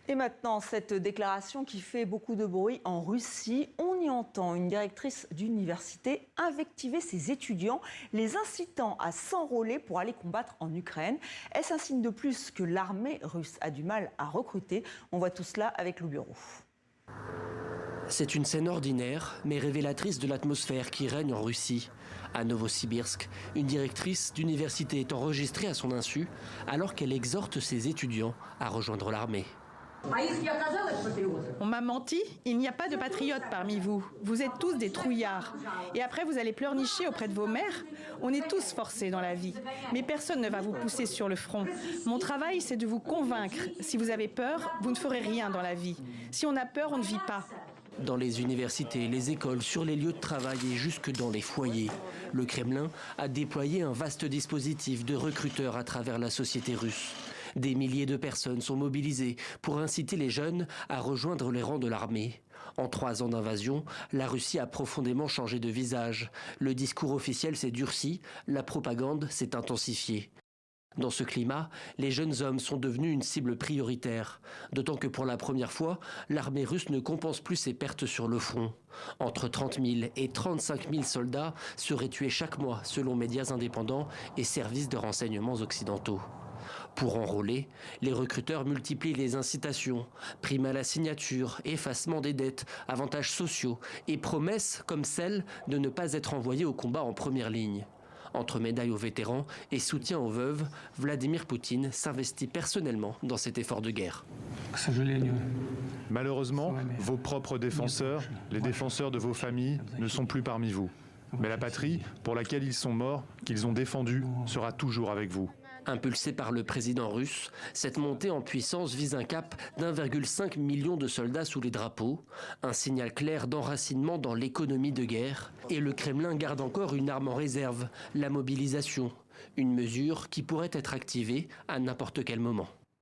Et maintenant, cette déclaration qui fait beaucoup de bruit en Russie. On y entend une directrice d'université invectiver ses étudiants, les incitant à s'enrôler pour aller combattre en Ukraine. Est-ce un signe de plus que l'armée russe a du mal à recruter? On voit tout cela avec Lou Bureau. C'est une scène ordinaire, mais révélatrice de l'atmosphère qui règne en Russie. À Novosibirsk, une directrice d'université est enregistrée à son insu alors qu'elle exhorte ses étudiants à rejoindre l'armée. On m'a menti, il n'y a pas de patriotes parmi vous. Vous êtes tous des trouillards. Et après, vous allez pleurnicher auprès de vos mères. On est tous forcés dans la vie. Mais personne ne va vous pousser sur le front. Mon travail, c'est de vous convaincre. Si vous avez peur, vous ne ferez rien dans la vie. Si on a peur, on ne vit pas. Dans les universités, les écoles, sur les lieux de travail et jusque dans les foyers, le Kremlin a déployé un vaste dispositif de recruteurs à travers la société russe. Des milliers de personnes sont mobilisées pour inciter les jeunes à rejoindre les rangs de l'armée. En 3 ans d'invasion, la Russie a profondément changé de visage. Le discours officiel s'est durci, la propagande s'est intensifiée. Dans ce climat, les jeunes hommes sont devenus une cible prioritaire. D'autant que pour la première fois, l'armée russe ne compense plus ses pertes sur le front. Entre 30 000 et 35 000 soldats seraient tués chaque mois, selon médias indépendants et services de renseignements occidentaux. Pour enrôler, les recruteurs multiplient les incitations, primes à la signature, effacement des dettes, avantages sociaux et promesses comme celle de ne pas être envoyé au combat en première ligne. Entre médailles aux vétérans et soutien aux veuves, Vladimir Poutine s'investit personnellement dans cet effort de guerre. Malheureusement, vos propres défenseurs, les défenseurs de vos familles, ne sont plus parmi vous. Mais la patrie, pour laquelle ils sont morts, qu'ils ont défendue, sera toujours avec vous. Impulsée par le président russe, cette montée en puissance vise un cap d'1,5 million de soldats sous les drapeaux, un signal clair d'enracinement dans l'économie de guerre. Et le Kremlin garde encore une arme en réserve, la mobilisation, une mesure qui pourrait être activée à n'importe quel moment.